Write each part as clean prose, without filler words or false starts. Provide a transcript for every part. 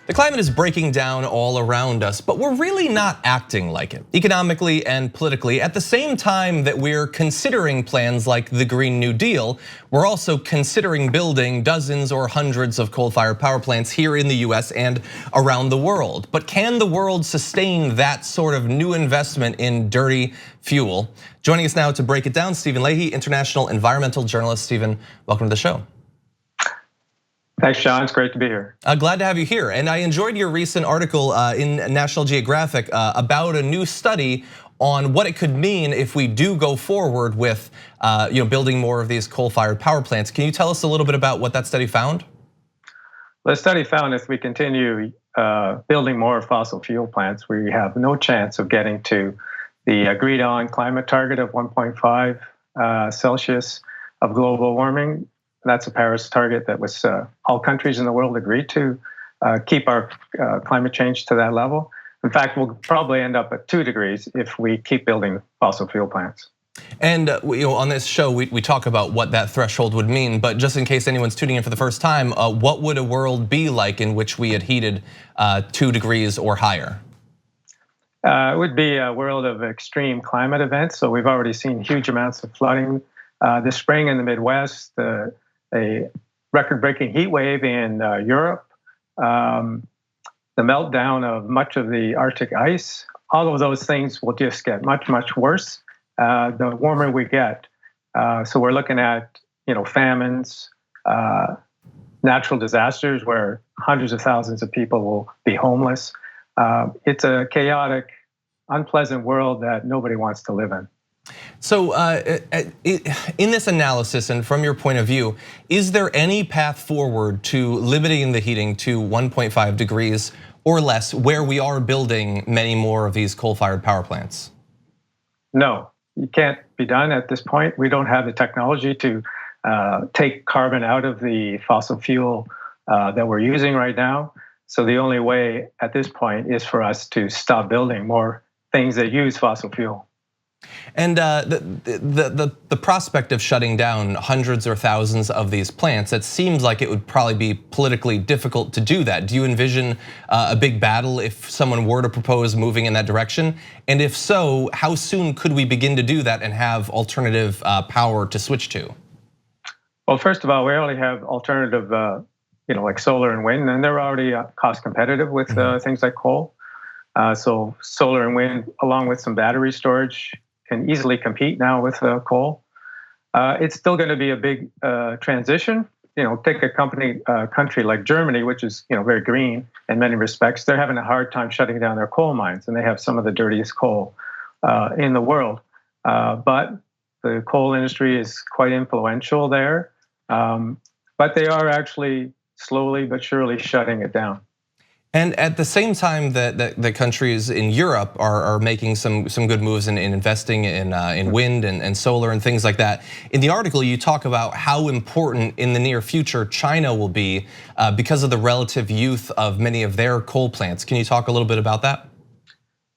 The climate is breaking down all around us, but we're really not acting like it, economically and politically. At the same time that we're considering plans like the Green New Deal, we're also considering building dozens or hundreds of coal-fired power plants here in the US and around the world. But can the world sustain that sort of new investment in dirty fuel? Joining us now to break it down, Stephen Leahy, international environmental journalist. Stephen, welcome to the show. Thanks, Sean. It's great to be here. Glad to have you here. And I enjoyed your recent article in National Geographic about a new study on what it could mean if we do go forward with building more of these coal-fired power plants. Can you tell us a little bit about what that study found? The study found if we continue building more fossil fuel plants, we have no chance of getting to the agreed on climate target of 1.5 Celsius of global warming. That's a Paris target that was all countries in the world agreed to keep our climate change to that level. In fact, we'll probably end up at 2 degrees if we keep building fossil fuel plants. And on this show, we talk about what that threshold would mean, but just in case anyone's tuning in for the first time, what would a world be like in which we had heated 2 degrees or higher? It would be a world of extreme climate events. So we've already seen huge amounts of flooding this spring in the Midwest, a record-breaking heat wave in Europe, the meltdown of much of the Arctic ice. All of those things will just get much, much worse the warmer we get. So we're looking at famines, natural disasters where hundreds of thousands of people will be homeless. It's a chaotic, unpleasant world that nobody wants to live in. So in this analysis and from your point of view, is there any path forward to limiting the heating to 1.5 degrees or less where we are building many more of these coal-fired power plants? No, it can't be done at this point. We don't have the technology to take carbon out of the fossil fuel that we're using right now. So the only way at this point is for us to stop building more things that use fossil fuel. And the prospect of shutting down hundreds or thousands of these plants, it seems like it would probably be politically difficult to do that. Do you envision a big battle if someone were to propose moving in that direction? And if so, how soon could we begin to do that and have alternative power to switch to? Well, first of all, we already have alternative, like solar and wind, and they're already cost competitive with things like coal. So solar and wind, along with some battery storage, can easily compete now with coal. It's still going to be a big transition. Take a country like Germany, which is very green in many respects. They're having a hard time shutting down their coal mines, and they have some of the dirtiest coal in the world. But the coal industry is quite influential there. But they are actually slowly but surely shutting it down. And at the same time that the countries in Europe are making some good moves in investing in wind and solar and things like that, in the article you talk about how important in the near future China will be because of the relative youth of many of their coal plants. Can you talk a little bit about that?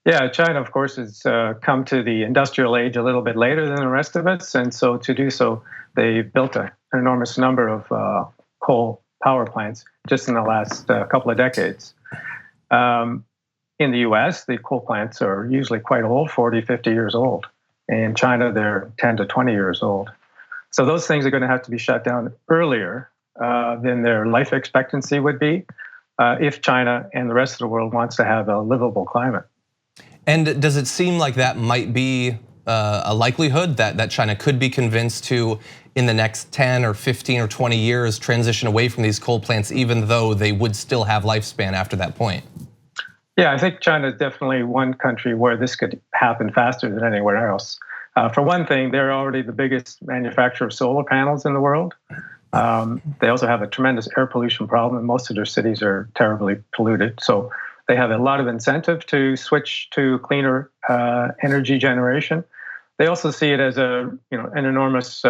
Yeah, China, of course, has come to the industrial age a little bit later than the rest of us, and so to do so, they built an enormous number of coal power plants just in the last couple of decades. In the US, the coal plants are usually quite old, 40, 50 years old. In China, they're 10 to 20 years old. So those things are going to have to be shut down earlier than their life expectancy would be if China and the rest of the world wants to have a livable climate. And does it seem like that might be a likelihood that China could be convinced to, in the next 10 or 15 or 20 years, transition away from these coal plants, even though they would still have lifespan after that point? Yeah, I think China is definitely one country where this could happen faster than anywhere else. For one thing, they're already the biggest manufacturer of solar panels in the world. They also have a tremendous air pollution problem, and most of their cities are terribly polluted. So they have a lot of incentive to switch to cleaner energy generation. They also see it as an enormous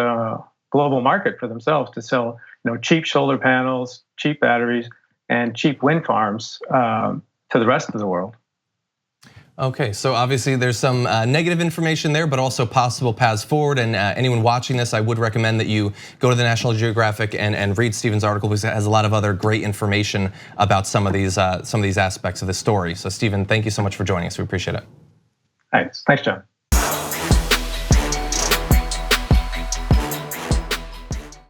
global market for themselves to sell cheap solar panels, cheap batteries, and cheap wind farms to the rest of the world. Okay, so obviously there's some negative information there, but also possible paths forward. And anyone watching this, I would recommend that you go to the National Geographic and read Stephen's article, because it has a lot of other great information about some of these aspects of the story. So Stephen, thank you so much for joining us. We appreciate it. Thanks, John.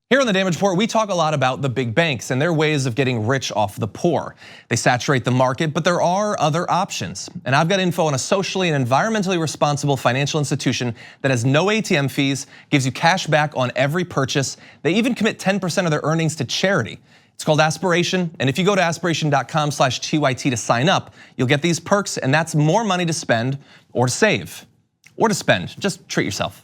Here on the Damage Report, we talk a lot about the big banks and their ways of getting rich off the poor. They saturate the market, but there are other options. And I've got info on a socially and environmentally responsible financial institution that has no ATM fees, gives you cash back on every purchase. They even commit 10% of their earnings to charity. It's called Aspiration, and if you go to aspiration.com/TYT to sign up, you'll get these perks, and that's more money to spend or to save or to spend. Just treat yourself.